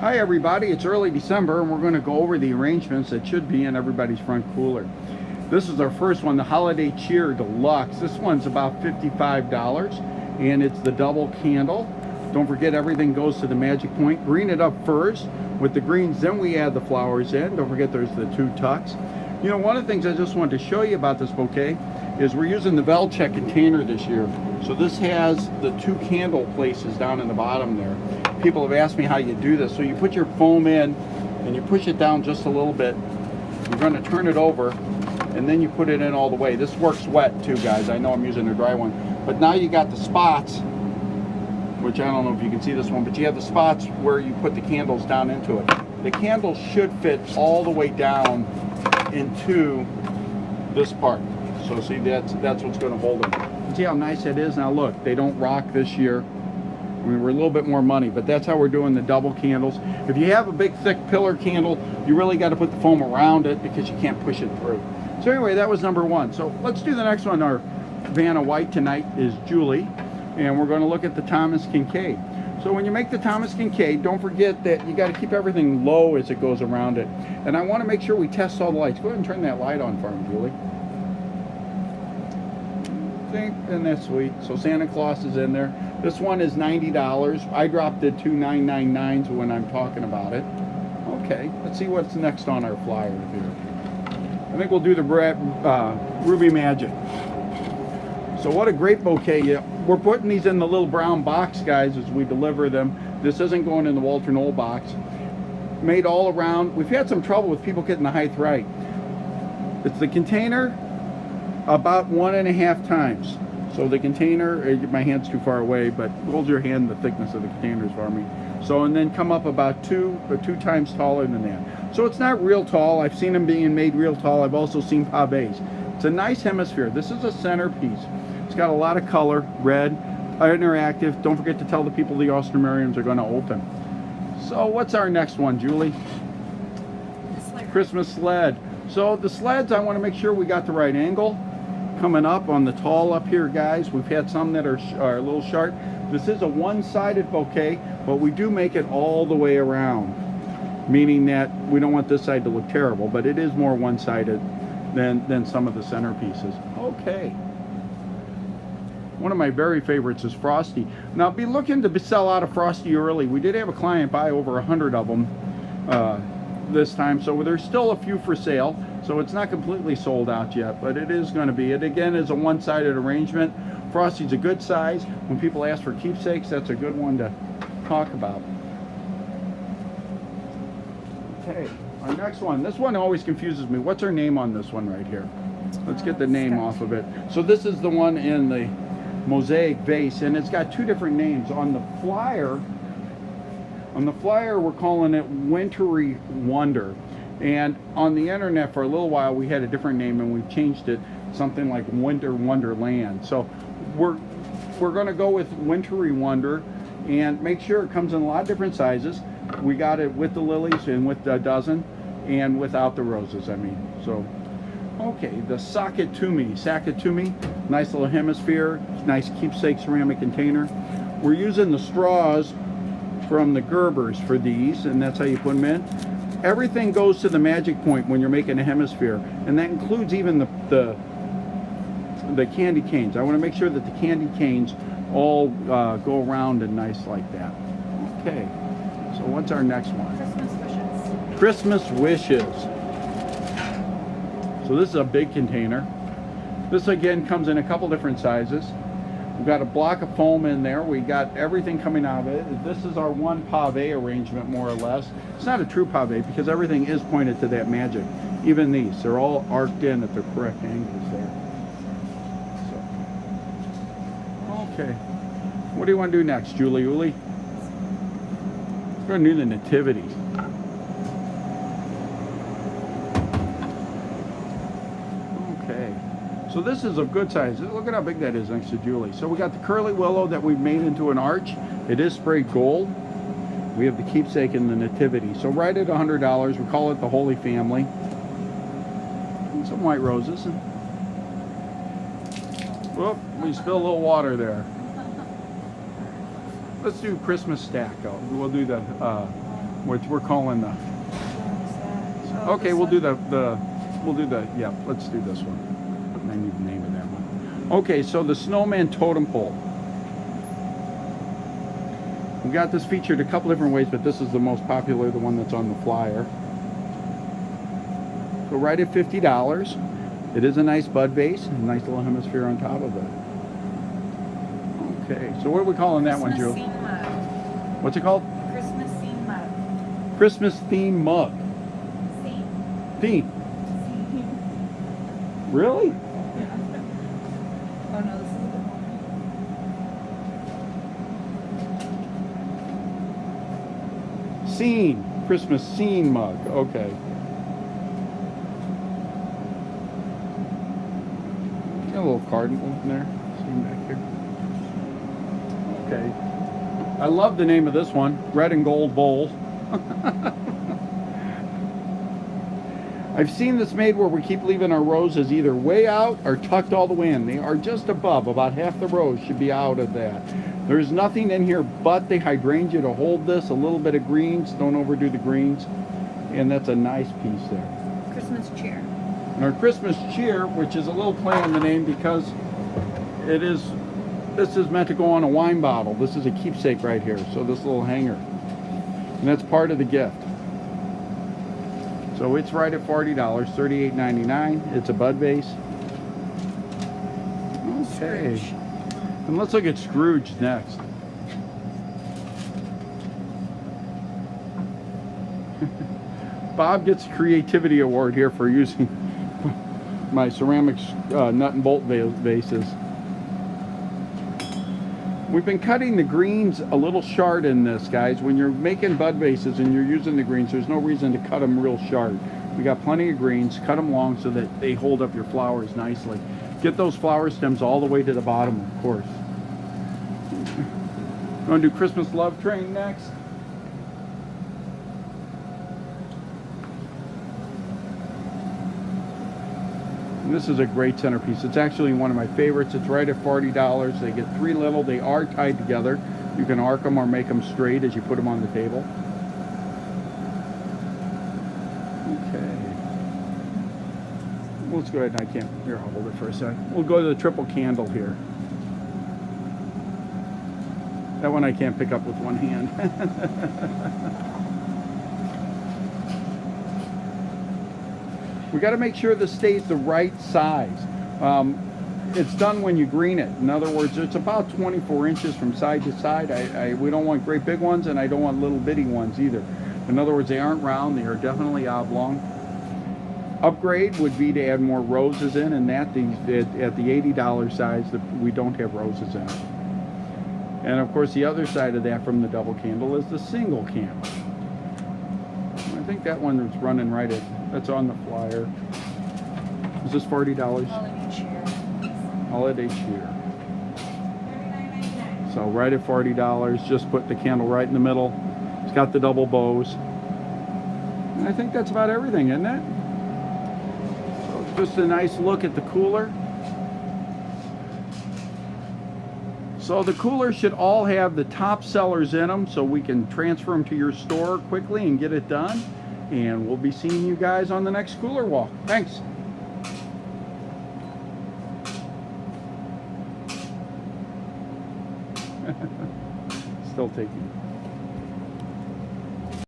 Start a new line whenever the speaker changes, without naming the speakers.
Hi everybody, it's early December and we're going to go over the arrangements that should be in everybody's front cooler. This is our first one, the Holiday Cheer Deluxe. This one's about $55 and it's the double candle. Don't forget everything goes to the magic point. Green it up first with the greens, then we add the flowers in. Don't forget there's the 2 tucks. You know, one of the things I just wanted to show you about this bouquet is we're using the Velcheck container this year. So this has the 2 candle places down in the bottom there. People have asked me how you do this. So you put your foam in and you push it down just a little bit. You're going to turn it over and then you put it in all the way. This works wet too, guys. I know I'm using a dry one. But now you got the spots, which I don't know if you can see this one, but you have the spots where you put the candles down into it. The candles should fit all the way down into this part. So see, that's what's going to hold them. See how nice it is? Now look, they don't rock this year. I mean, we're a little bit more money, but that's how we're doing the double candles. If you have a big thick pillar candle, you really got to put the foam around it because you can't push it through. So anyway, that was number 1. So let's do the next one. Our Vanna White tonight is Julie, and we're going to look at the Thomas Kinkade. So when you make the Thomas Kinkade, don't forget that you got to keep everything low as it goes around it. And I want to make sure we test all the lights. Go ahead and turn that light on for me, Julie. And that's sweet. So Santa Claus is in there. This one is $90. I dropped it to $9.99 when I'm talking about it. Okay, let's see what's next on our flyer here. I think we'll do the Ruby Magic. So what a great bouquet. Yeah, we're putting these in the little brown box, guys, as we deliver them. This isn't going in the Walter Knoll box. Made all around. We've had some trouble with people getting the height right. It's the container about 1.5 times. So the container, my hand's too far away, but hold your hand the thickness of the containers for me. So, and then come up about 2 times taller than that. So it's not real tall. I've seen them being made real tall. I've also seen pavés. It's a nice hemisphere. This is a centerpiece. It's got a lot of color, red, interactive. Don't forget to tell the people the Austromariums are going to open. So what's our next one, Julie? Christmas sled. So the sleds, I want to make sure we got the right angle. Coming up on the tall up here, guys. We've had some that are a little sharp. This is a one-sided bouquet, but we do make it all the way around, meaning that we don't want this side to look terrible, but it is more one-sided than some of the centerpieces. Okay. One of my very favorites is Frosty. Now, be looking to sell out of Frosty early. We did have a client buy over 100 of them this time, so there's still a few for sale. So it's not completely sold out yet, but it is going to be. It again is a one-sided arrangement. Frosty's a good size. When people ask for keepsakes, that's a good one to talk about. Okay, our next one. This one always confuses me. What's her name on this one right here? Let's get the name off of it. So this is the one in the mosaic vase, and it's got 2 different names. On the flyer, we're calling it Wintry Wonder. And on the internet for a little while we had a different name and we've changed it something like Winter Wonderland. So we're going to go with Wintry Wonder and make sure it comes in a lot of different sizes. We got it with the lilies and with a dozen and without the roses, I mean. So okay, the Sakatumi, nice little hemisphere, nice keepsake ceramic container. We're using the straws from the Gerbers for these, and that's how you put them in. Everything goes to the magic point when you're making a hemisphere, and that includes even the candy canes. I want to make sure that the candy canes all go around and nice like that. Okay, so what's our next one? Christmas Wishes. So this is a big container. This again comes in a couple different sizes. We've got a block of foam in there. We got everything coming out of it. This is our one pave arrangement, more or less. It's not a true pave because everything is pointed to that magic. Even these, they're all arced in at the correct angles there. So, okay. What do you want to do next, Julie? We're going to do the nativity. So this is a good size. Look at how big that is next to Julie. So we got the curly willow that we've made into an arch. It is sprayed gold. We have the keepsake and the nativity. So right at $100, we call it the Holy Family. And some white roses. Whoop, we spilled a little water there. Let's do Christmas stack. We'll do the which we're calling the.
Oh,
Okay,
this
we'll
one?
do yeah, let's do this one. I need the name of that one. Okay, so the snowman totem pole. We got this featured a couple different ways, but this is the most popular, the one that's on the flyer. So right at $50. It is a nice bud vase, and a nice little hemisphere on top of it. Okay, so what are we calling that one, Drew?
Christmas scene mug.
What's it called?
Christmas scene mug.
Christmas theme mug.
Scene.
Theme.
Scene.
Really?
Yeah. Oh no, this is a good one.
Scene. Christmas scene mug. Okay. Got a little cardinal in there. See back here. Okay. I love the name of this one. Red and gold bowl. I've seen this made where we keep leaving our roses either way out or tucked all the way in. They are just above. About half the rose should be out of that. There's nothing in here but the hydrangea to hold this. A little bit of greens. Don't overdo the greens. And that's a nice piece there.
Christmas cheer.
And our Christmas cheer, which is a little play on the name because this is meant to go on a wine bottle. This is a keepsake right here. So this little hanger. And that's part of the gift. So it's right at $40, $38.99. It's a bud vase. Okay.
Scrooge.
And let's look at Scrooge next. Bob gets a creativity award here for using my ceramic nut and bolt vases. We've been cutting the greens a little short in this, guys. When you're making bud vases and you're using the greens, there's no reason to cut them real short. We got plenty of greens. Cut them long so that they hold up your flowers nicely. Get those flower stems all the way to the bottom, of course. Going to do Christmas Love Train next. And this is a great centerpiece. It's actually one of my favorites. It's right at $40. They get 3 little. They are tied together. You can arc them or make them straight as you put them on the table. Okay. Let's go ahead and here, I'll hold it for a sec. We'll go to the triple candle here. That one I can't pick up with one hand. We got to make sure this stays the right size. It's done when you green it. In other words, it's about 24 inches from side to side. We don't want great big ones, and I don't want little bitty ones either. In other words, they aren't round. They are definitely oblong. Upgrade would be to add more roses in, and at the $80 size, we don't have roses in it. And of course, the other side of that from the double candle is the single candle. I think that one is running right at. That's on the flyer. Is this $40?
Holiday cheer.
Holiday cheer. So right at $40. Just put the candle right in the middle. It's got the double bows. And I think that's about everything, isn't it? So just a nice look at the cooler. So the coolers should all have the top sellers in them so we can transfer them to your store quickly and get it done. And we'll be seeing you guys on the next cooler walk. Thanks. Still taking.